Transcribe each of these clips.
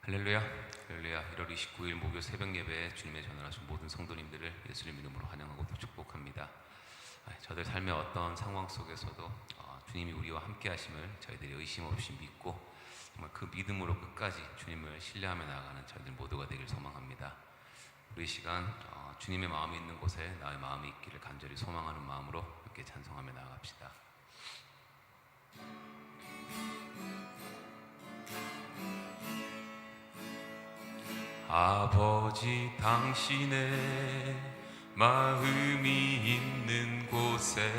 할렐루야, 할렐루야. 1월 29일 목요 새벽 예배에 주님의 전환하신 모든 성도님들을 예수님 이름으로 환영하고 또 축복합니다. 저들 삶의 어떤 상황 속에서도 주님이 우리와 함께 하심을 저희들이 의심 없이 믿고 정말 그 믿음으로 끝까지 주님을 신뢰하며 나아가는 저희들 모두가 되길 소망합니다. 우리 시간 주님의 마음이 있는 곳에 나의 마음이 있기를 간절히 소망하는 마음으로 함께 찬송하며 나아갑시다. 아버지, 당신의 마음이 있는 곳에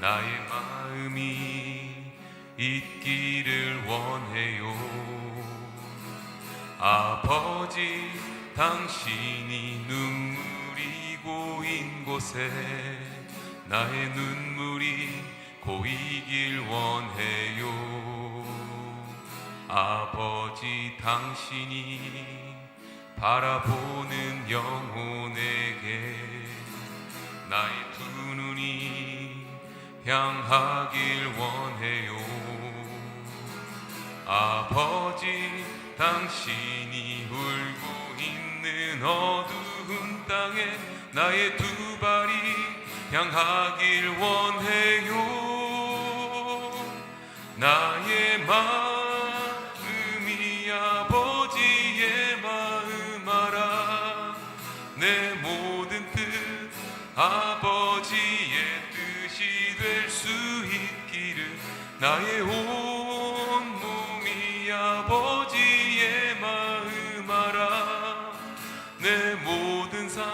나의 마음이 있기를 원해요. 아버지, 당신이 눈물이 고인 곳에 나의 눈물이 고이길 원해요. 아버지, 당신이 바라보는 영혼에게 나의 두 눈이 향하길 원해요. 아버지, 당신이 울고 있는 어두운 땅에 나의 두 발이 향하길 원해요. 나의 마음이 아버지의 마음 알아. 내 모든 뜻 아버지의 뜻이 될 수 있기를. 나의 온 몸이 아버지의 마음 알아. 내 모든 삶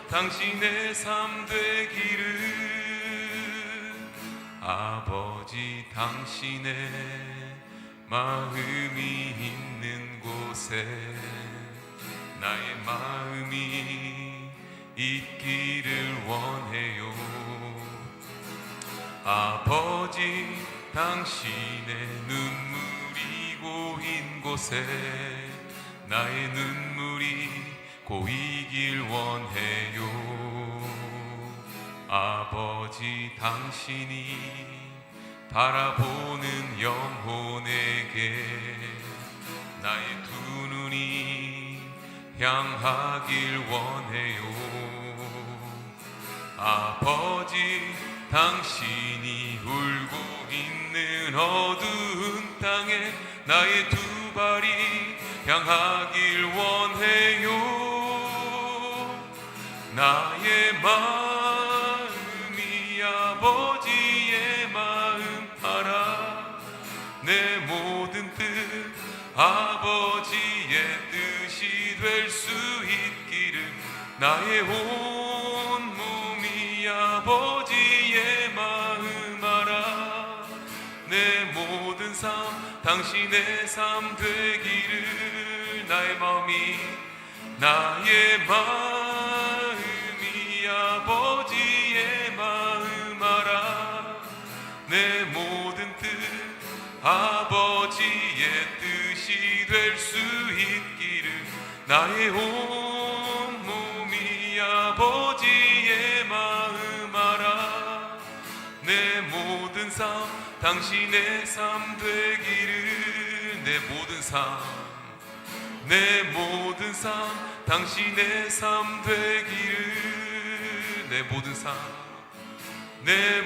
당신의 삶 되기를. 아버지, 당신의 마음이 있는 곳에 나의 마음이 있기를 원해요. 아버지, 당신의 눈물이 고인 곳에 나의 눈물이 고이길 원해요. 아버지, 당신이 바라보는 영혼에게 나의 두 눈이 향하길 원해요. 아버지, 당신이 울고 있는 어두운 땅에 나의 두 발이 향하길 원해요. 나의 마음이 아버지의 마음 알아. 내 모든 뜻 아버지의 뜻이 될 수 있기를. 나의 온 몸이 아버지의 마음 알아. 내 모든 삶 당신의 삶 되기를. 나의 마음이 아버지의 마음 알아. 내 모든 뜻 아버지의 뜻이 될 수 있기를. 나의 온 몸이 아버지의 마음 알아. 내 모든 삶 당신의 삶 되기를. 내 모든 삶 당신의 삶 되기를. 내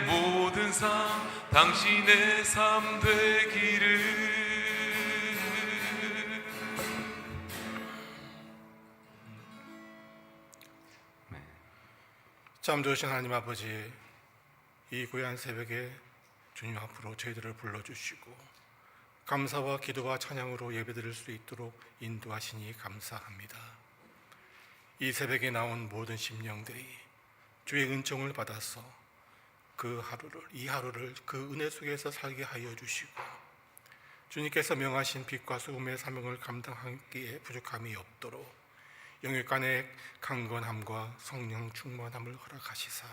모든 삶 당신의 삶 되기를. 참 좋으신 하나님 아버지, 이 고요한 새벽에 주님 앞으로 저희들을 불러주시고 감사와 기도와 찬양으로 예배드릴 수 있도록 인도하시니 감사합니다. 이 새벽에 나온 모든 심령들이 주의 은총을 받아서 이 하루를 그 은혜 속에서 살게 하여 주시고 주님께서 명하신 빛과 소금의 사명을 감당하기에 부족함이 없도록 영육간의 강건함과 성령 충만함을 허락하시사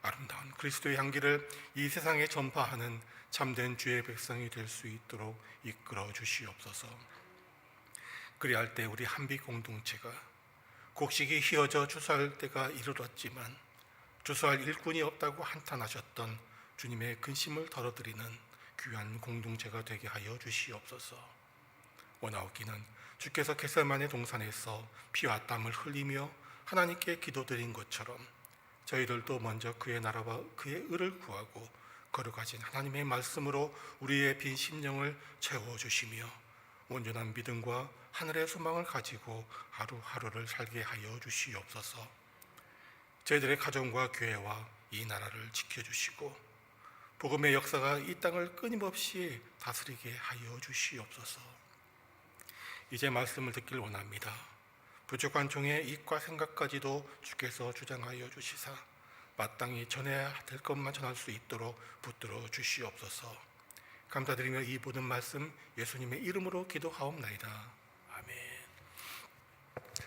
아름다운 그리스도의 향기를 이 세상에 전파하는 참된 주의 백성이 될 수 있도록 이끌어 주시옵소서. 그리할 때 우리 한빛 공동체가 곡식이 휘어져 추수할 때가 이르렀지만 추수할 일꾼이 없다고 한탄하셨던 주님의 근심을 덜어드리는 귀한 공동체가 되게 하여 주시옵소서. 원하옵기는 주께서 겟세마네 동산에서 피와 땀을 흘리며 하나님께 기도드린 것처럼 저희들도 먼저 그의 나라와 그의 의를 구하고 거룩하신 하나님의 말씀으로 우리의 빈 심령을 채워주시며 온전한 믿음과 하늘의 소망을 가지고 하루하루를 살게 하여 주시옵소서. 저희들의 가정과 교회와 이 나라를 지켜주시고 복음의 역사가 이 땅을 끊임없이 다스리게 하여 주시옵소서. 이제 말씀을 듣길 원합니다. 부족한 종의 입과 생각까지도 주께서 주장하여 주시사 마땅히 전해야 될 것만 전할 수 있도록 붙들어 주시옵소서. 감사드리며 이 모든 말씀 예수님의 이름으로 기도하옵나이다. 아멘.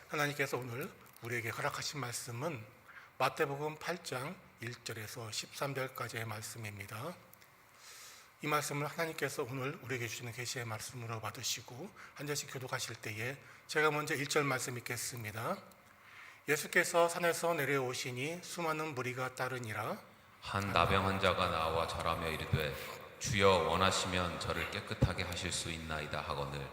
하나님께서 오늘 우리에게 허락하신 말씀은 마태복음 8장 1절에서 13절까지의 말씀입니다. 이 말씀을 하나님께서 오늘 우리에게 주시는 계시의 말씀으로 받으시고 한 절씩 교독하실 때에 제가 먼저 1절 말씀 읽겠습니다. 예수께서 산에서 내려오시니 수많은 무리가 따르니라. 한 나병 환자가 나와 절하며 이르되 주여 원하시면 저를 깨끗하게 하실 수 있나이다 하거늘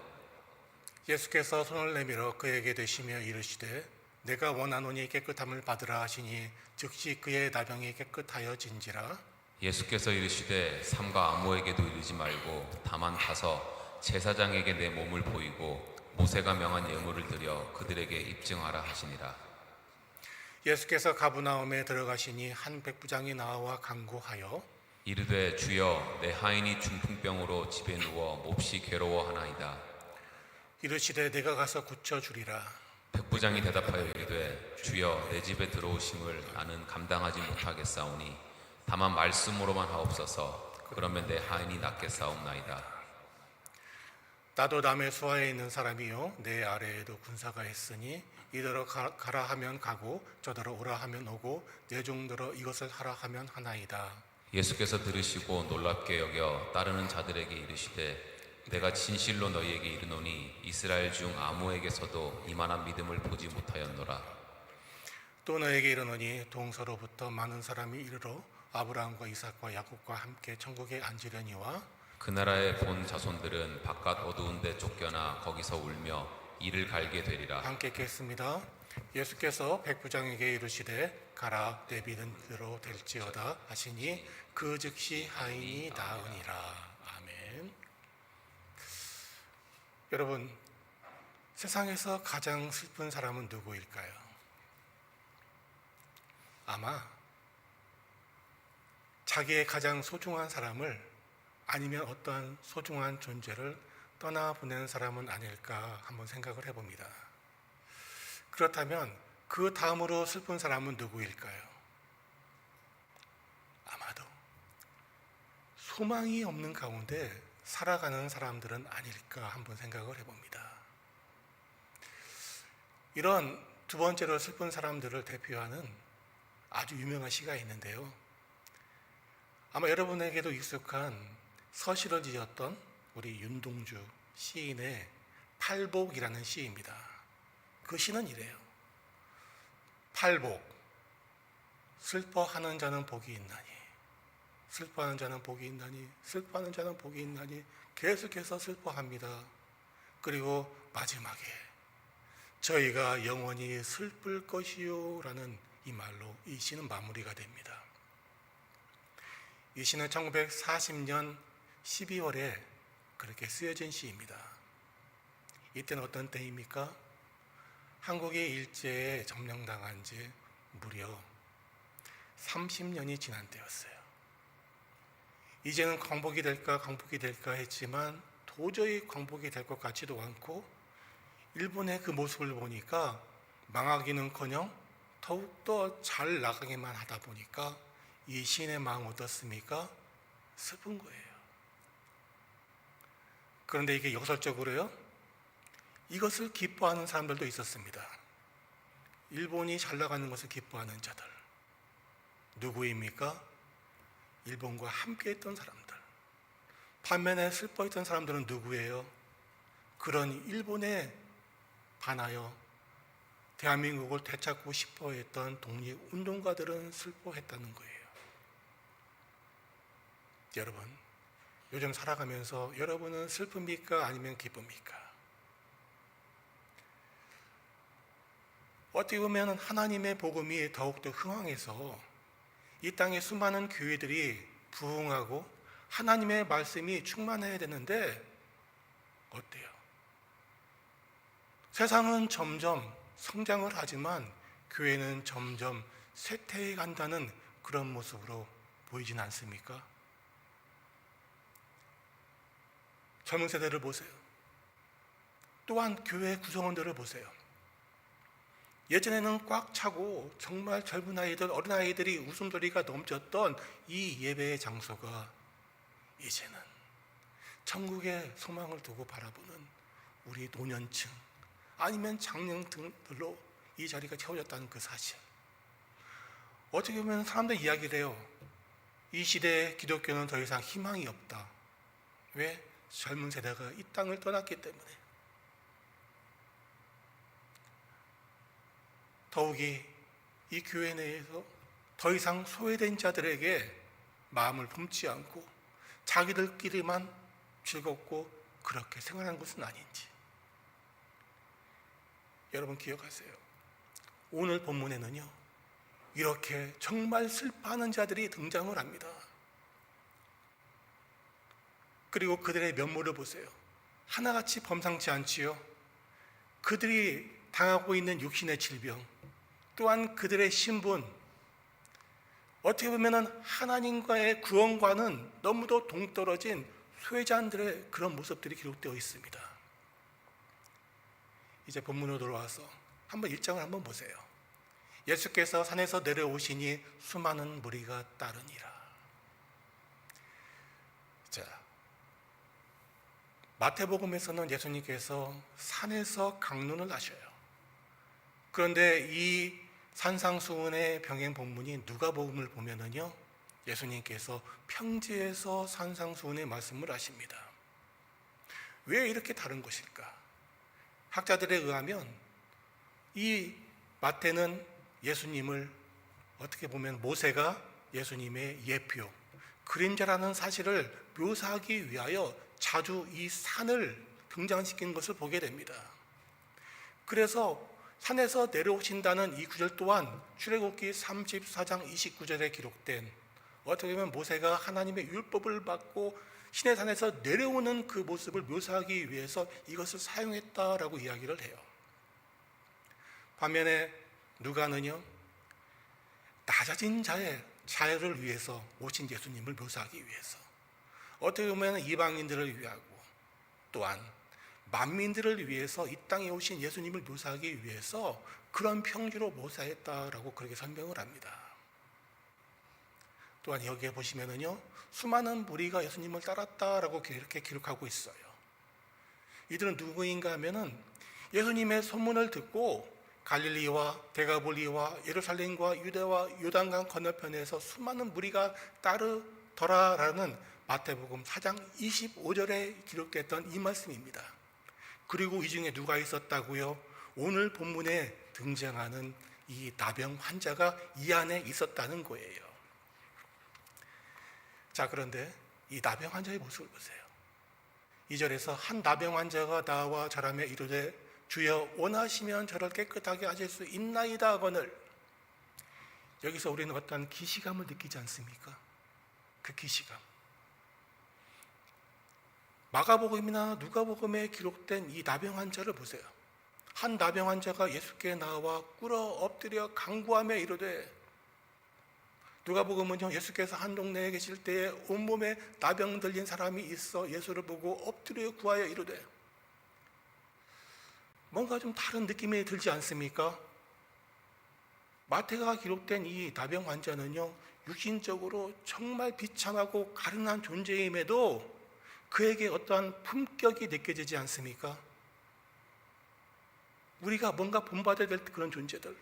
예수께서 손을 내밀어 그에게 대시며 이르시되 내가 원하노니 깨끗함을 받으라 하시니 즉시 그의 나병이 깨끗하여진지라. 예수께서 이르시되 삼가 아무에게도 이르지 말고 다만 가서 제사장에게 내 몸을 보이고 모세가 명한 예물을 드려 그들에게 입증하라 하시니라. 예수께서 가브나움에 들어가시니 한 백부장이 나와 간구하여 이르되 주여 내 하인이 중풍병으로 집에 누워 몹시 괴로워하나이다. 이르시되 내가 가서 고쳐주리라. 백부장이 대답하여 이르되 주여 내 집에 들어오심을 나는 감당하지 못하겠사오니 다만 말씀으로만 하옵소서. 그러면 내 하인이 낫겠사옵나이다. 나도 남의 수하에 있는 사람이요 내 아래에도 군사가 있으니 이더러 가라 하면 가고 저더러 오라 하면 오고 내 종더러 이것을 하라 하면 하나이다. 예수께서 들으시고 놀랍게 여겨 따르는 자들에게 이르시되 내가 진실로 너희에게 이르노니 이스라엘 중 아무에게서도 이만한 믿음을 보지 못하였노라. 또 너에게 이르노니 동서로부터 많은 사람이 이르러 아브라함과 이삭과 야곱과 함께 천국에 앉으려니와 그 나라의 본 자손들은 바깥 어두운 데 쫓겨나 거기서 울며 이를 갈게 되리라. 함께 읽겠습니다. 예수께서 백부장에게 이르시되 가라 내 믿음대로 될지어다 하시니 그 즉시 하인이 나으니라. 아멘. 여러분, 세상에서 가장 슬픈 사람은 누구일까요? 아마 자기의 가장 소중한 사람을 아니면 어떠한 소중한 존재를 떠나보낸 사람은 아닐까 한번 생각을 해봅니다. 그렇다면 그 다음으로 슬픈 사람은 누구일까요? 아마도 소망이 없는 가운데 살아가는 사람들은 아닐까 한번 생각을 해봅니다. 이런 두 번째로 슬픈 사람들을 대표하는 아주 유명한 시가 있는데요. 아마 여러분에게도 익숙한 서시를 지었던 우리 윤동주 시인의 팔복이라는 시입니다. 그 시는 이래요. 팔복, 슬퍼하는 자는 복이 있나니, 슬퍼하는 자는 복이 있나니, 슬퍼하는 자는 복이 있나니 계속해서 슬퍼합니다. 그리고 마지막에 저희가 영원히 슬플 것이요 라는 이 말로 이 시는 마무리가 됩니다. 이 시는 1940년 12월에 그렇게 쓰여진 시입니다. 이때는 어떤 때입니까? 한국이 일제에 점령당한 지 무려 30년이 지난 때였어요. 이제는 광복이 될까 했지만 도저히 광복이 될 것 같지도 않고 일본의 그 모습을 보니까 망하기는커녕 더욱더 잘 나가기만 하다 보니까 이 시인의 마음 어떻습니까? 슬픈 거예요. 그런데 이게 역설적으로요, 이것을 기뻐하는 사람들도 있었습니다. 일본이 잘 나가는 것을 기뻐하는 자들. 누구입니까? 일본과 함께 했던 사람들. 반면에 슬퍼했던 사람들은 누구예요? 그런 일본에 반하여 대한민국을 되찾고 싶어 했던 독립운동가들은 슬퍼했다는 거예요. 여러분, 요즘 살아가면서 여러분은 슬픕니까? 아니면 기쁩니까? 어떻게 보면 하나님의 복음이 더욱더 흥황해서 이 땅의 수많은 교회들이 부흥하고 하나님의 말씀이 충만해야 되는데 어때요? 세상은 점점 성장을 하지만 교회는 점점 쇠퇴해 간다는 그런 모습으로 보이진 않습니까? 젊은 세대를 보세요. 또한 교회 구성원들을 보세요. 예전에는 꽉 차고 정말 젊은 아이들, 어린아이들이 웃음소리가 넘쳤던 이 예배의 장소가 이제는 천국의 소망을 두고 바라보는 우리 노년층 아니면 장년 등들로 이 자리가 채워졌다는 그 사실. 어떻게 보면 사람들 이야기를 해요. 이 시대에 기독교는 더 이상 희망이 없다. 왜? 젊은 세대가 이 땅을 떠났기 때문에. 더욱이 이 교회 내에서 더 이상 소외된 자들에게 마음을 품지 않고 자기들끼리만 즐겁고 그렇게 생활하는 것은 아닌지. 여러분 기억하세요. 오늘 본문에는요, 이렇게 정말 슬퍼하는 자들이 등장을 합니다. 그리고 그들의 면모를 보세요. 하나같이 범상치 않지요. 그들이 당하고 있는 육신의 질병, 또한 그들의 신분, 어떻게 보면 하나님과의 구원과는 너무도 동떨어진 소외자들의 그런 모습들이 기록되어 있습니다. 이제 본문으로 돌아와서 한번 1장을 한번 보세요. 예수께서 산에서 내려오시니 수많은 무리가 따르니라. 자, 마태복음에서는 예수님께서 산에서 강론을 하셔요. 그런데 이 산상수훈의 병행 본문이 누가복음을 보면은요, 예수님께서 평지에서 산상수훈의 말씀을 하십니다. 왜 이렇게 다른 것일까? 학자들에 의하면 이 마태는 예수님을 어떻게 보면 모세가 예수님의 예표, 그림자라는 사실을 묘사하기 위하여 자주 이 산을 등장시키는 것을 보게 됩니다. 그래서 산에서 내려오신다는 이 구절 또한 출애굽기 34장 29절에 기록된, 어떻게 보면 모세가 하나님의 율법을 받고 시내 산에서 내려오는 그 모습을 묘사하기 위해서 이것을 사용했다라고 이야기를 해요. 반면에 누가는요, 낮아진 자의 자유를 위해서 오신 예수님을 묘사하기 위해서, 어떻게 보면 이방인들을 위하고 또한 만민들을 위해서 이 땅에 오신 예수님을 묘사하기 위해서 그런 평지로 묘사했다라고 그렇게 설명을 합니다. 또한 여기에 보시면은요, 수많은 무리가 예수님을 따랐다라고 이렇게 기록하고 있어요. 이들은 누구인가 하면은 예수님의 소문을 듣고 갈릴리와 데가볼리와 예루살렘과 유대와 요단강 건너편에서 수많은 무리가 따르더라라는 마태복음 4장 25절에 기록됐던 이 말씀입니다. 그리고 이 중에 누가 있었다고요? 오늘 본문에 등장하는 이 나병 환자가 이 안에 있었다는 거예요. 자, 그런데 이 나병 환자의 모습을 보세요. 2절에서 한 나병 환자가 나와 절하며 이르되 주여 원하시면 저를 깨끗하게 하실 수 있나이다 하거늘. 여기서 우리는 어떤 기시감을 느끼지 않습니까? 그 기시감. 마가복음이나 누가복음에 기록된 이 나병 환자를 보세요. 한 나병 환자가 예수께 나와 꿇어 엎드려 간구하며 이르되, 누가복음은요, 예수께서 한 동네에 계실 때에 온몸에 나병 들린 사람이 있어 예수를 보고 엎드려 구하여 이르되, 뭔가 좀 다른 느낌이 들지 않습니까? 마태가 기록된 이 나병 환자는요, 육신적으로 정말 비참하고 가련한 존재임에도 그에게 어떠한 품격이 느껴지지 않습니까? 우리가 뭔가 본받아야 될 그런 존재들.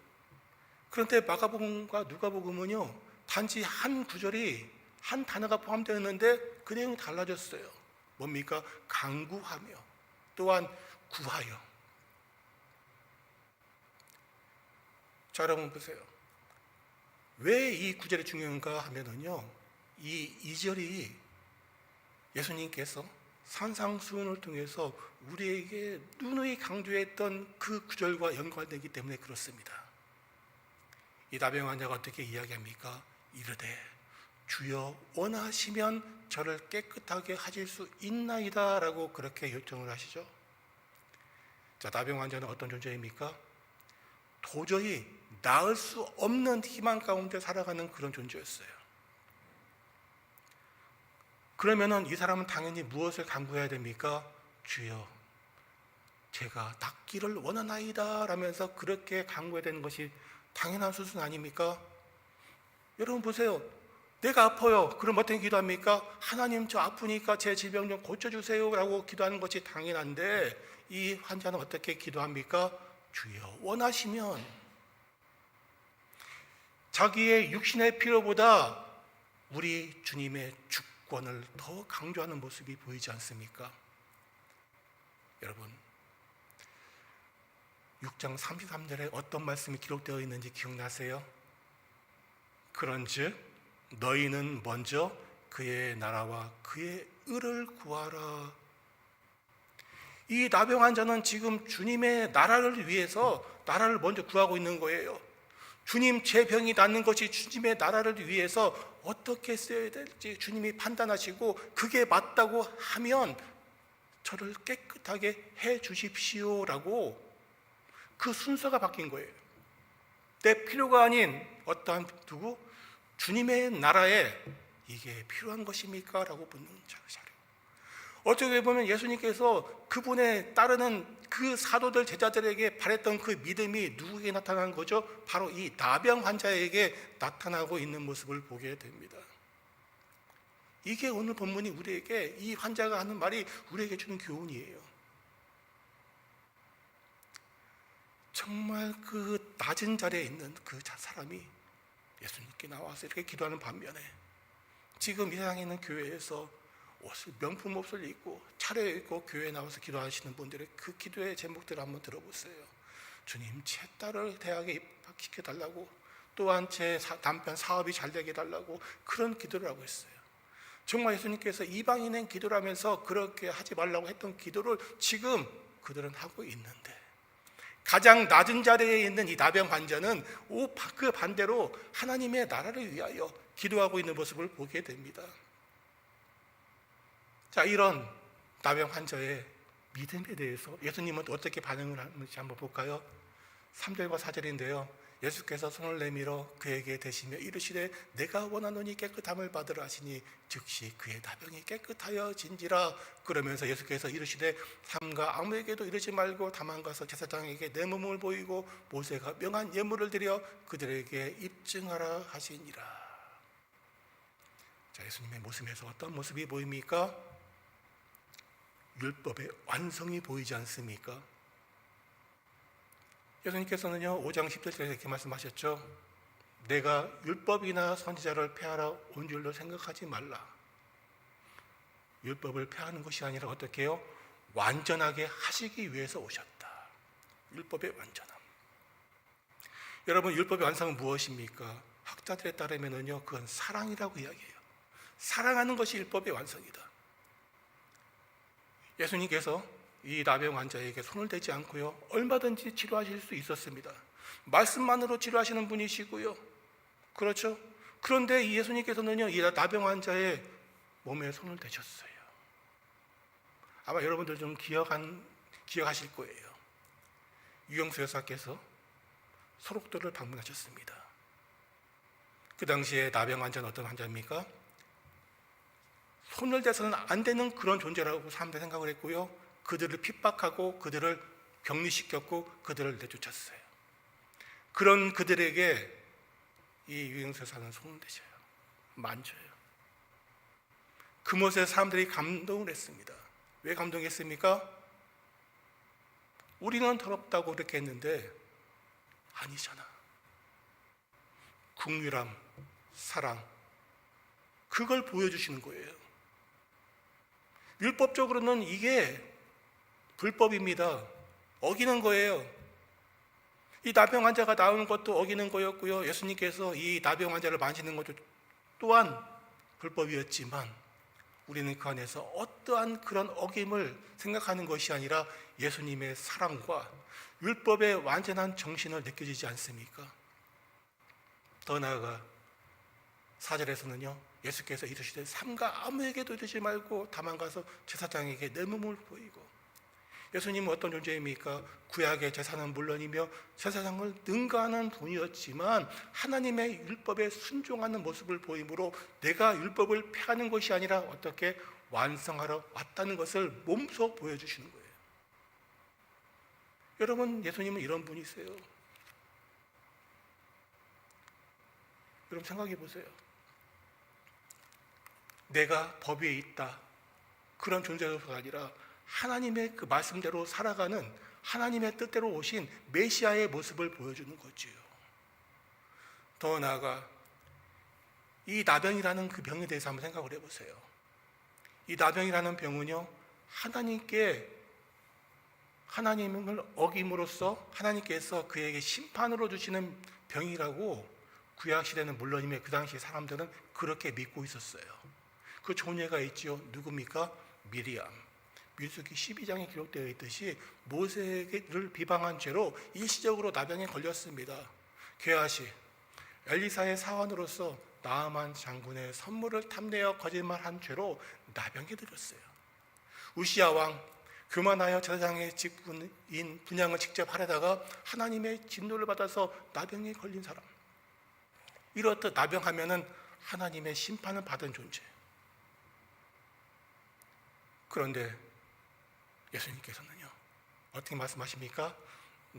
그런데 마가복음과 누가복음은요, 단지 한 구절이 한 단어가 포함되어 있는데 그 내용이 달라졌어요. 뭡니까? 간구하며 또한 구하여. 자, 여러분 보세요. 왜 이 구절이 중요한가 하면은요, 이 2절이 예수님께서 산상수훈을 통해서 우리에게 누누이 강조했던 그 구절과 연관되기 때문에 그렇습니다. 이 나병 환자가 어떻게 이야기합니까? 이르되 주여 원하시면 저를 깨끗하게 하실 수 있나이다 라고 그렇게 요청을 하시죠. 자, 나병 환자는 어떤 존재입니까? 도저히 나을 수 없는 희망 가운데 살아가는 그런 존재였어요. 그러면은 이 사람은 당연히 무엇을 간구해야 됩니까? 주여 제가 낫기를 원하나이다 라면서 그렇게 간구해야 되는 것이 당연한 수순 아닙니까? 여러분 보세요. 내가 아파요. 그럼 어떻게 기도합니까? 하나님 저 아프니까 제 질병 좀 고쳐주세요 라고 기도하는 것이 당연한데 이 환자는 어떻게 기도합니까? 주여 원하시면. 자기의 육신의 필요보다 우리 주님의 주권을 더 강조하는 모습이 보이지 않습니까? 여러분 6장 33절에 어떤 말씀이 기록되어 있는지 기억나세요? 그런즉 너희는 먼저 그의 나라와 그의 의를 구하라. 이 나병 환자는 지금 주님의 나라를 위해서 나라를 먼저 구하고 있는 거예요. 주님 제 병이 낫는 것이 주님의 나라를 위해서 어떻게 써야 될지 주님이 판단하시고 그게 맞다고 하면 저를 깨끗하게 해 주십시오라고 그 순서가 바뀐 거예요. 내 필요가 아닌 어떠한 누구? 주님의 나라에 이게 필요한 것입니까? 라고 묻는 자료. 어떻게 보면 예수님께서 그분의 따르는 그 사도들 제자들에게 바랬던 그 믿음이 누구에게 나타난 거죠? 바로 이 나병 환자에게 나타나고 있는 모습을 보게 됩니다. 이게 오늘 본문이 우리에게 이 환자가 하는 말이 우리에게 주는 교훈이에요. 정말 그 낮은 자리에 있는 그 사람이 예수님께 나와서 이렇게 기도하는 반면에 지금 이 세상에 있는 교회에서 옷을 명품 옷을 입고 차려입고 교회에 나와서 기도하시는 분들의 그 기도의 제목들을 한번 들어보세요. 주님 제 딸을 대학에 입학시켜달라고, 또한 제 남편 사업이 잘 되게 해달라고 그런 기도를 하고 있어요. 정말 예수님께서 이방인의 기도를 하면서 그렇게 하지 말라고 했던 기도를 지금 그들은 하고 있는데, 가장 낮은 자리에 있는 이 나병 환자는 그 반대로 하나님의 나라를 위하여 기도하고 있는 모습을 보게 됩니다. 자, 이런 나병 환자의 믿음에 대해서 예수님은 어떻게 반응을 하는지 한번 볼까요? 3절과 4절인데요. 예수께서 손을 내밀어 그에게 대시며 이르시되 내가 원하노니 깨끗함을 받으라 하시니 즉시 그의 나병이 깨끗하여진지라. 그러면서 예수께서 이르시되 삼가 아무에게도 이르지 말고 다만 가서 제사장에게 내 몸을 보이고 모세가 명한 예물을 드려 그들에게 입증하라 하시니라. 자, 예수님의 모습에서 어떤 모습이 보입니까? 율법의 완성이 보이지 않습니까? 예수님께서는요 5장 10절에 이렇게 말씀하셨죠. 내가 율법이나 선지자를 폐하러 온 줄로 생각하지 말라. 율법을 폐하는 것이 아니라 어떻게 해요? 완전하게 하시기 위해서 오셨다. 율법의 완전함. 여러분, 율법의 완성은 무엇입니까? 학자들에 따르면요 그건 사랑이라고 이야기해요. 사랑하는 것이 율법의 완성이다. 예수님께서 이 나병 환자에게 손을 대지 않고요 얼마든지 치료하실 수 있었습니다. 말씀만으로 치료하시는 분이시고요. 그렇죠? 그런데 이 예수님께서는요 이 나병 환자의 몸에 손을 대셨어요. 아마 여러분들 좀 기억하실 거예요. 유영수 여사께서 소록도를 방문하셨습니다. 그 당시에 나병 환자는 어떤 환자입니까? 손을 대서는 안 되는 그런 존재라고 사람들이 생각을 했고요. 그들을 핍박하고 그들을 격리시켰고 그들을 내쫓았어요. 그런 그들에게 이 유영수 여사는 손을 대셔요. 만져요. 그 모습에 사람들이 감동을 했습니다. 왜 감동했습니까? 우리는 더럽다고 그렇게 했는데 아니잖아. 긍휼함, 사랑, 그걸 보여주시는 거예요. 율법적으로는 이게 불법입니다. 어기는 거예요. 이 나병 환자가 나오는 것도 어기는 거였고요. 예수님께서 이 나병 환자를 만지는 것도 또한 불법이었지만 우리는 그 안에서 어떠한 그런 어김을 생각하는 것이 아니라 예수님의 사랑과 율법의 완전한 정신을 느껴지지 않습니까? 더 나아가 4절에서는요, 예수께서 이르시되 삼가 아무에게도 이르지 말고 다만 가서 제사장에게 내 몸을 보이고. 예수님은 어떤 존재입니까? 구약의 제사는 물론이며 제사장을 능가하는 분이었지만 하나님의 율법에 순종하는 모습을 보이므로 내가 율법을 폐하는 것이 아니라 어떻게 완성하러 왔다는 것을 몸소 보여주시는 거예요. 여러분, 예수님은 이런 분이세요. 여러분 생각해 보세요. 내가 법 위에 있다, 그런 존재가 아니라 하나님의 그 말씀대로 살아가는 하나님의 뜻대로 오신 메시아의 모습을 보여주는 거지요. 더 나아가 이 나병이라는 그 병에 대해서 한번 생각을 해보세요. 이 나병이라는 병은요, 하나님을 어김으로써 하나님께서 그에게 심판으로 주시는 병이라고 구약시대는 물론이며 그 당시 사람들은 그렇게 믿고 있었어요. 그 존예가 있죠. 누굽니까? 미리암. 민수기 12장에 기록되어 있듯이 모세를 비방한 죄로 일시적으로 나병에 걸렸습니다. 게하시 엘리사의 사환으로서 나아만 장군의 선물을 탐내어 거짓말한 죄로 나병에 들었어요. 우시야 왕 교만하여 제사장의 직분인 분향을 직접 하려다가 하나님의 진노를 받아서 나병에 걸린 사람. 이렇듯 나병하면은 하나님의 심판을 받은 존재. 그런데 예수님께서는요, 어떻게 말씀하십니까?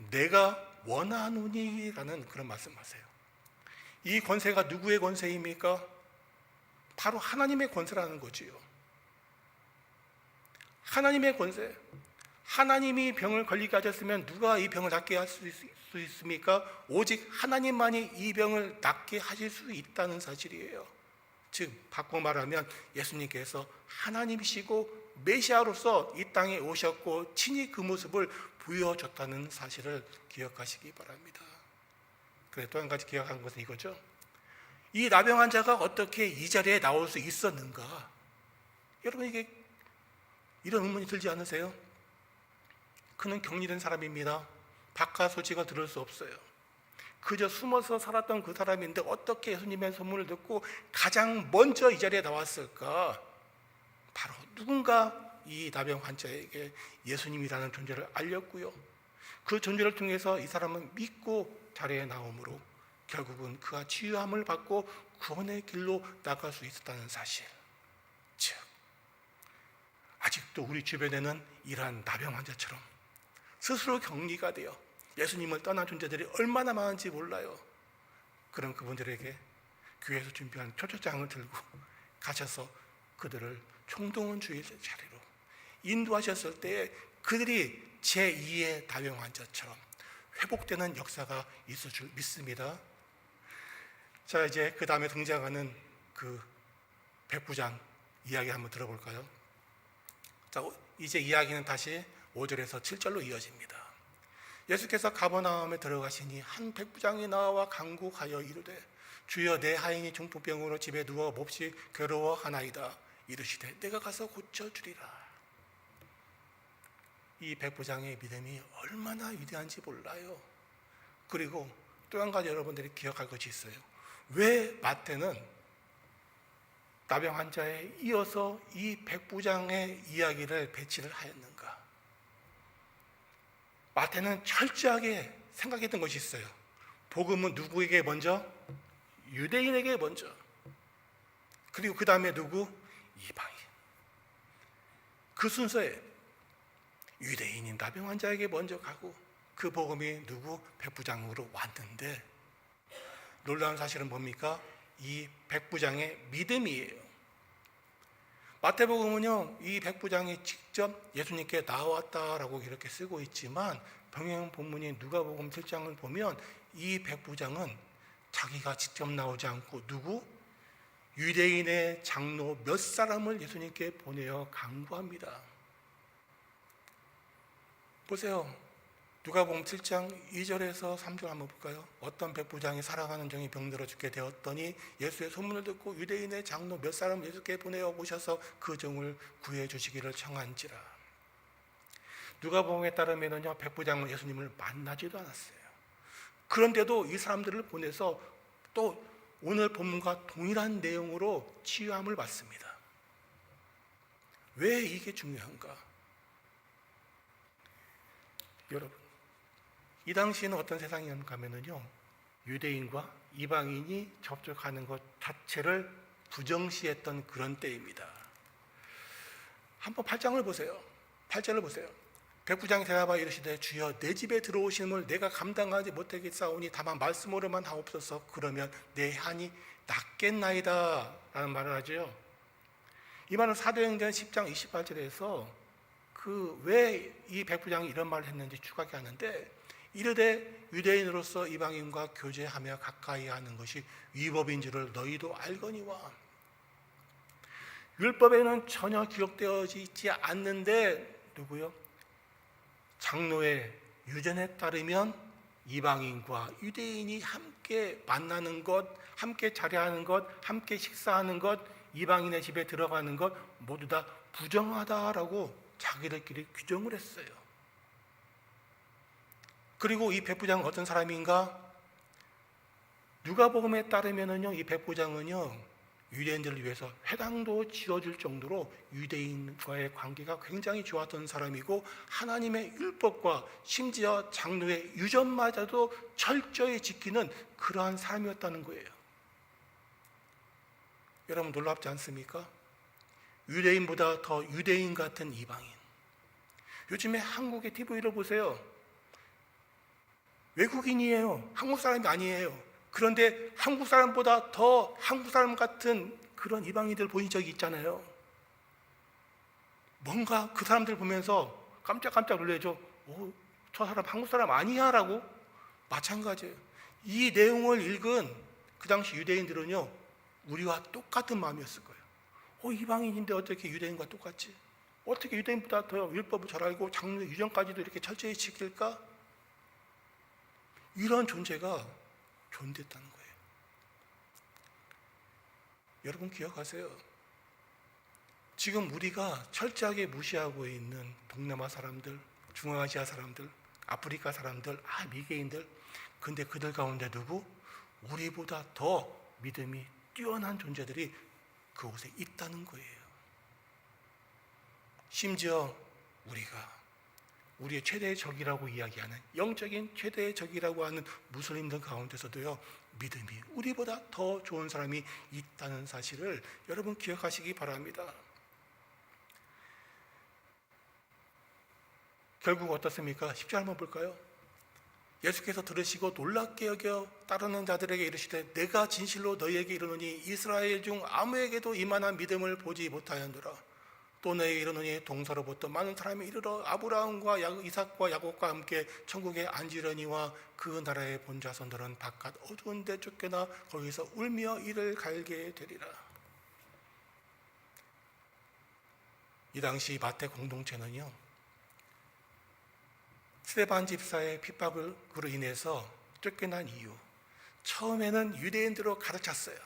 내가 원하노니라는 그런 말씀하세요. 이 권세가 누구의 권세입니까? 바로 하나님의 권세라는 거지요. 하나님의 권세. 하나님이 병을 걸리게 하셨으면 누가 이 병을 낫게 할 수 있습니까? 오직 하나님만이 이 병을 낫게 하실 수 있다는 사실이에요. 즉 바꿔 말하면 예수님께서 하나님이시고 메시아로서 이 땅에 오셨고 친히 그 모습을 보여줬다는 사실을 기억하시기 바랍니다. 그래, 또 한 가지 기억한 것은 이거죠. 이 나병 환자가 어떻게 이 자리에 나올 수 있었는가? 여러분, 이게 이런 의문이 들지 않으세요? 그는 격리된 사람입니다. 바깥 소식을 들을 수 없어요. 그저 숨어서 살았던 그 사람인데 어떻게 예수님의 소문을 듣고 가장 먼저 이 자리에 나왔을까? 바로 누군가 이 나병 환자에게 예수님이라는 존재를 알렸고요, 그 존재를 통해서 이 사람은 믿고 자리에 나오므로 결국은 그가 치유함을 받고 구원의 길로 나갈 수 있었다는 사실. 즉 아직도 우리 주변에는 이러한 나병 환자처럼 스스로 격리가 되어 예수님을 떠난 존재들이 얼마나 많은지 몰라요. 그런 그분들에게 교회에서 준비한 초초장을 들고 가셔서 그들을 총동원 주의 자리로 인도하셨을 때 그들이 제2의 나병 환자처럼 회복되는 역사가 있을 줄 믿습니다. 자, 이제 그 다음에 등장하는 그 백부장 이야기 한번 들어볼까요? 자, 이제 이야기는 다시 5절에서 7절로 이어집니다. 예수께서 가버나움에 들어가시니 한 백부장이 나와 간구하여 이르되 주여 내 하인이 중풍병으로 집에 누워 몹시 괴로워하나이다. 이르시되 내가 가서 고쳐주리라. 이 백부장의 믿음이 얼마나 위대한지 몰라요. 그리고 또 한 가지 여러분들이 기억할 것이 있어요. 왜 마태는 나병 환자에 이어서 이 백부장의 이야기를 배치를 하였는가? 마태는 철저하게 생각했던 것이 있어요. 복음은 누구에게 먼저? 유대인에게 먼저. 그리고 그 다음에 누구? 이방인. 그 순서에 유대인인 나병 환자에게 먼저 가고 그 복음이 누구? 백부장으로 왔는데 놀라운 사실은 뭡니까? 이 백부장의 믿음이에요. 마태복음은요, 이 백부장이 직접 예수님께 나왔다라고 이렇게 쓰고 있지만 병행 본문인 누가복음 7장을 보면 이 백부장은 자기가 직접 나오지 않고 누구? 유대인의 장로 몇 사람을 예수님께 보내어 간구합니다. 보세요. 누가복음 7장 2절에서 3절 한번 볼까요? 어떤 백부장이 살아가는 종이 병들어 죽게 되었더니 예수의 소문을 듣고 유대인의 장로 몇 사람을 예수께 보내어 오셔서 그 종을 구해 주시기를 청한지라. 누가복음에 따르면요, 백부장은 예수님을 만나지도 않았어요. 그런데도 이 사람들을 보내서 또 오늘 본문과 동일한 내용으로 치유함을 받습니다. 왜 이게 중요한가? 여러분, 이 당시에는 어떤 세상이었는가 하면요, 유대인과 이방인이 접촉하는 것 자체를 부정시했던 그런 때입니다. 한번 8장을 보세요. 8절을 보세요. 백부장이 대답하여 이르시되 주여 내 집에 들어오심을 내가 감당하지 못하겠사오니 다만 말씀으로만 하옵소서. 그러면 내 한이 낫겠나이다 라는 말을 하죠. 이 말은 사도행전 10장 28절에서 왜 이 백부장이 이런 말을 했는지 추가하게 하는데, 이르되 유대인으로서 이방인과 교제하며 가까이 하는 것이 위법인 줄을 너희도 알거니와. 율법에는 전혀 기록되어 있지 않는데 누구요? 장로의 유전에 따르면 이방인과 유대인이 함께 만나는 것, 함께 자리하는 것, 함께 식사하는 것, 이방인의 집에 들어가는 것 모두 다 부정하다라고 자기들끼리 규정을 했어요. 그리고 이 백부장은 어떤 사람인가? 누가복음에 따르면은요, 이 백부장은요, 유대인들을 위해서 회당도 지어줄 정도로 유대인과의 관계가 굉장히 좋았던 사람이고, 하나님의 율법과 심지어 장로의 유전마저도 철저히 지키는 그러한 사람이었다는 거예요. 여러분, 놀랍지 않습니까? 유대인보다 더 유대인 같은 이방인. 요즘에 한국의 TV를 보세요. 외국인이에요. 한국 사람이 아니에요. 그런데 한국 사람보다 더 한국 사람 같은 그런 이방인들 보인 적이 있잖아요. 뭔가 그 사람들 보면서 깜짝깜짝 놀라죠. 저 사람 한국 사람 아니야 라고. 마찬가지예요. 이 내용을 읽은 그 당시 유대인들은요, 우리와 똑같은 마음이었을 거예요. 이방인인데 어떻게 유대인과 똑같지? 어떻게 유대인보다 더 율법을 잘 알고 장로 유전까지도 이렇게 철저히 지킬까? 이런 존재가 존재했다는 거예요. 여러분 기억하세요. 지금 우리가 철저하게 무시하고 있는 동남아 사람들, 중앙아시아 사람들, 아프리카 사람들, 미개인들, 근데 그들 가운데 누구? 우리보다 더 믿음이 뛰어난 존재들이 그곳에 있다는 거예요. 심지어 우리가 우리의 최대의 적이라고 이야기하는, 영적인 최대의 적이라고 하는 무슬림들 가운데서도요, 믿음이 우리보다 더 좋은 사람이 있다는 사실을 여러분 기억하시기 바랍니다. 결국 어떻습니까? 10절 한번 볼까요? 예수께서 들으시고 놀랍게 여겨 따르는 자들에게 이르시되 내가 진실로 너희에게 이르노니 이스라엘 중 아무에게도 이만한 믿음을 보지 못하였노라. 또 너희에게 이르노니 동서로부터 많은 사람이 이르러 아브라함과 이삭과 야곱과 함께 천국에 앉으려니와 그 나라의 본자손들은 바깥 어두운 데 쫓겨나 거기서 울며 이를 갈게 되리라. 이 당시 마태 공동체는요, 스데반 집사의 핍박으로 인해서 쫓겨난 이유, 처음에는 유대인들로 가득 찼어요.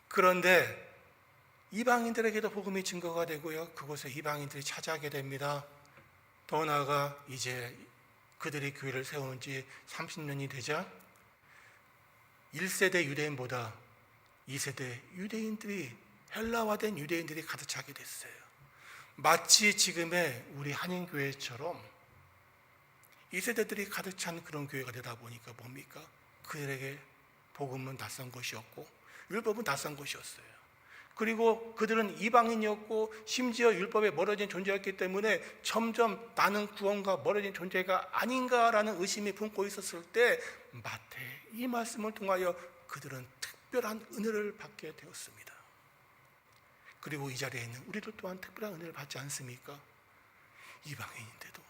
그런데 이방인들에게도 복음이 증거가 되고요, 그곳에 이방인들이 차지하게 됩니다. 더 나아가 이제 그들이 교회를 세운 지 30년이 되자 1세대 유대인보다 2세대 유대인들이, 헬라화된 유대인들이 가득 차게 됐어요. 마치 지금의 우리 한인교회처럼 2세대들이 가득 찬 그런 교회가 되다 보니까 뭡니까? 그들에게 복음은 낯선 것이었고 율법은 낯선 것이었어요. 그리고 그들은 이방인이었고 심지어 율법에 멀어진 존재였기 때문에 점점 나는 구원과 멀어진 존재가 아닌가라는 의심이 품고 있었을 때 마태 이 말씀을 통하여 그들은 특별한 은혜를 받게 되었습니다. 그리고 이 자리에 있는 우리도 또한 특별한 은혜를 받지 않습니까? 이방인인데도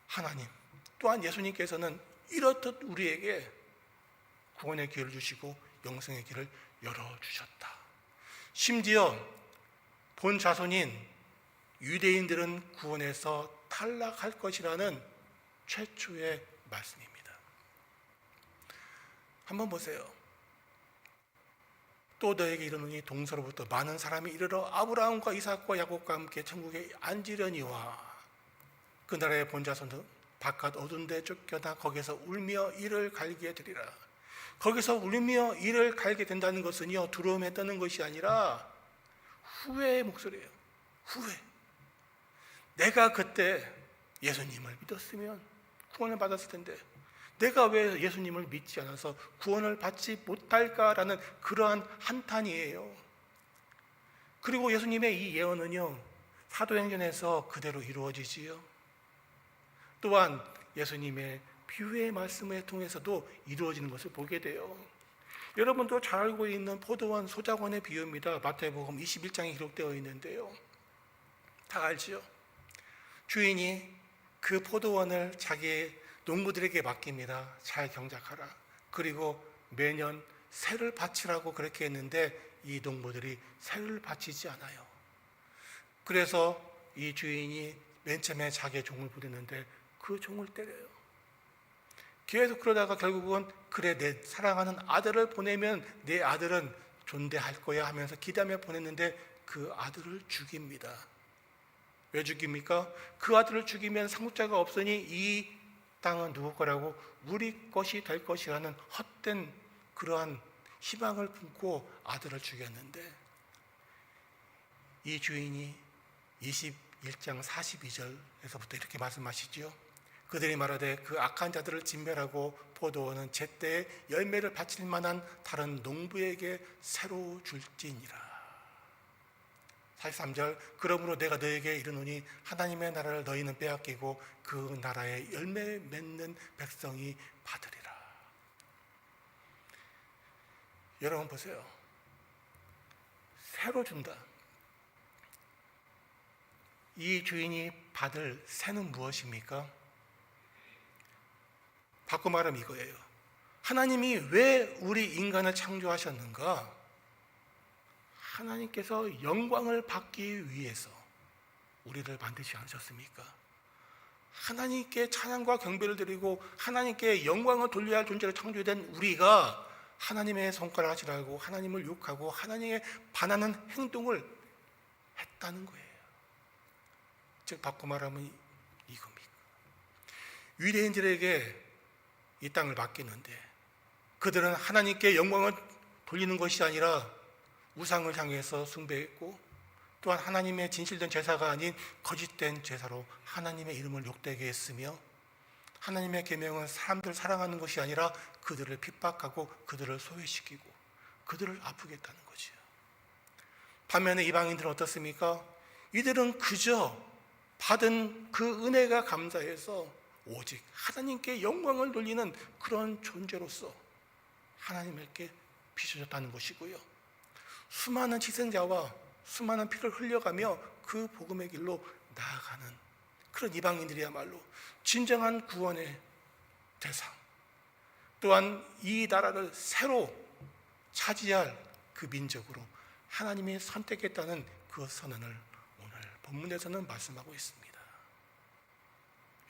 하나님 또한 예수님께서는 이렇듯 우리에게 구원의 기회를 주시고 영생의 길을 열어주셨다. 심지어 본 자손인 유대인들은 구원에서 탈락할 것이라는 최초의 말씀입니다. 한번 보세요. 또 너에게 이르노니 동서로부터 많은 사람이 이르러 아브라함과 이삭과 야곱과 함께 천국에 앉으려니와 그 나라의 본자손들 바깥 어두운 데 쫓겨나 거기서 울며 이를 갈게 되리라. 거기서 울며 이를 갈게 된다는 것은요, 두려움에 떠는 것이 아니라 후회의 목소리예요. 후회. 내가 그때 예수님을 믿었으면 구원을 받았을 텐데 내가 왜 예수님을 믿지 않아서 구원을 받지 못할까라는 그러한 한탄이에요. 그리고 예수님의 이 예언은요, 사도행전에서 그대로 이루어지지요. 또한 예수님의 비유의 말씀을 통해서도 이루어지는 것을 보게 돼요. 여러분도 잘 알고 있는 포도원 소작원의 비유입니다. 마태복음 21장에 기록되어 있는데요, 다 알지요? 주인이 그 포도원을 자기의 농부들에게 맡깁니다. 잘 경작하라. 그리고 매년 새를 바치라고 그렇게 했는데 이 농부들이 새를 바치지 않아요. 그래서 이 주인이 맨 처음에 자기의 종을 부르는데 그 종을 때려요. 계속 그러다가 결국은 그래, 내 사랑하는 아들을 보내면 내 아들은 존대할 거야 하면서 기대하며 보냈는데 그 아들을 죽입니다. 왜 죽입니까? 그 아들을 죽이면 상속자가 없으니 이 땅은 누구 거라고, 우리 것이 될 것이라는 헛된 그러한 희망을 품고 아들을 죽였는데, 이 주인이 21장 42절에서부터 이렇게 말씀하시죠. 그들이 말하되 그 악한 자들을 진멸하고 포도원은 제때에 열매를 바칠 만한 다른 농부에게 새로 줄지니라. 43절, 그러므로 내가 너에게 이르노니 하나님의 나라를 너희는 빼앗기고 그 나라의 열매 맺는 백성이 받으리라. 여러분 보세요. 새로 준다. 이 주인이 받을 새는 무엇입니까? 바꿔 말하면 이거예요. 하나님이 왜 우리 인간을 창조하셨는가? 하나님께서 영광을 받기 위해서 우리를 만드시지 않으셨습니까? 하나님께 찬양과 경배를 드리고 하나님께 영광을 돌려야 할 존재로 창조된 우리가 하나님의 손가락 하지 말고 하나님을 욕하고 하나님에 반하는 행동을 했다는 거예요. 즉 바꿔 말하면 이겁니까? 유대인들에게 이 땅을 맡기는데 그들은 하나님께 영광을 돌리는 것이 아니라 우상을 향해서 숭배했고, 또한 하나님의 진실된 제사가 아닌 거짓된 제사로 하나님의 이름을 욕되게 했으며, 하나님의 계명은 사람들을 사랑하는 것이 아니라 그들을 핍박하고 그들을 소외시키고 그들을 아프게 했다는 거죠. 반면에 이방인들은 어떻습니까? 이들은 그저 받은 그 은혜가 감사해서 오직 하나님께 영광을 돌리는 그런 존재로서 하나님께 비춰졌다는 것이고요. 수많은 희생자와 수많은 피를 흘려가며 그 복음의 길로 나아가는 그런 이방인들이야말로 진정한 구원의 대상, 또한 이 나라를 새로 차지할 그 민족으로 하나님이 선택했다는 그 선언을 오늘 본문에서는 말씀하고 있습니다.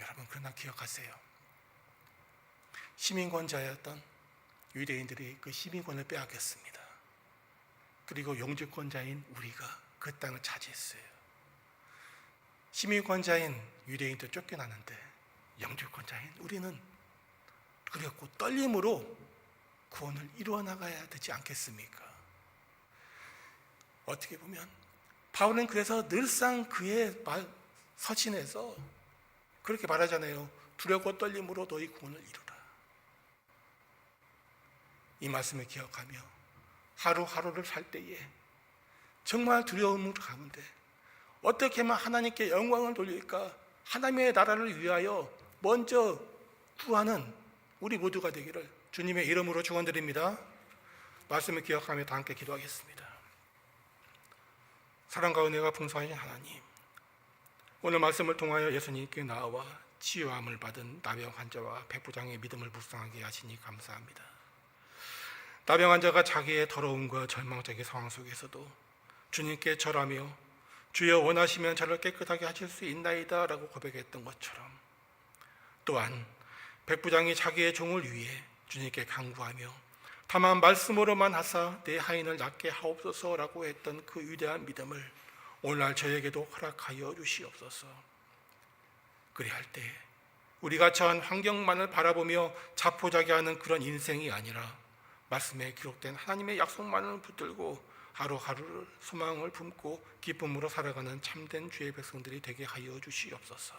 여러분, 그러나 기억하세요. 시민권자였던 유대인들이 그 시민권을 빼앗겼습니다. 그리고 영주권자인 우리가 그 땅을 차지했어요. 시민권자인 유대인도 쫓겨나는데 영주권자인 우리는 두렵고 떨림으로 구원을 이루어 나가야 되지 않겠습니까? 어떻게 보면 바울은 그래서 늘상 그의 서신에서 그렇게 말하잖아요. 두렵고 떨림으로 너희 구원을 이루라. 이 말씀을 기억하며 하루하루를 살 때에 정말 두려움을 가운데 어떻게 하면 하나님께 영광을 돌릴까? 하나님의 나라를 위하여 먼저 구하는 우리 모두가 되기를 주님의 이름으로 축원드립니다. 말씀을 기억하며 다 함께 기도하겠습니다. 사랑과 은혜가 풍성하신 하나님, 오늘 말씀을 통하여 예수님께 나와 치유함을 받은 나병 환자와 백부장의 믿음을 묵상하게 하시니 감사합니다. 나병 환자가 자기의 더러움과 절망적인 상황 속에서도 주님께 절하며 주여 원하시면 저를 깨끗하게 하실 수 있나이다 라고 고백했던 것처럼, 또한 백부장이 자기의 종을 위해 주님께 간구하며 다만 말씀으로만 하사 내 하인을 낫게 하옵소서 라고 했던 그 위대한 믿음을 오늘날 저에게도 허락하여 주시옵소서. 그리할 때 우리가 처한 환경만을 바라보며 자포자기하는 그런 인생이 아니라 말씀에 기록된 하나님의 약속만을 붙들고 하루하루를 소망을 품고 기쁨으로 살아가는 참된 주의 백성들이 되게 하여 주시옵소서.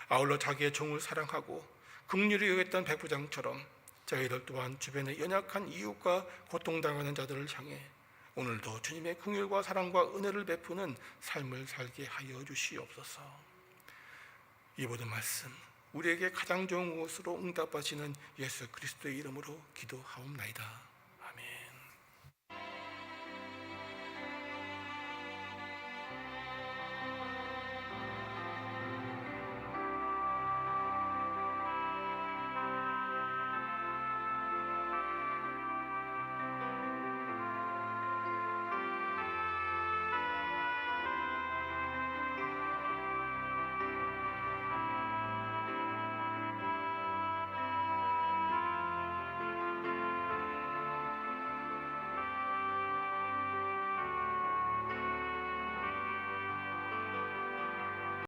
아울러 자기의 종을 사랑하고 긍휼히 여겼던 백부장처럼 저희들 또한 주변의 연약한 이웃과 고통당하는 자들을 향해 오늘도 주님의 긍휼과 사랑과 은혜를 베푸는 삶을 살게 하여 주시옵소서. 이 모든 말씀 우리에게 가장 좋은 것으로 응답하시는 예수 그리스도의 이름으로 기도하옵나이다.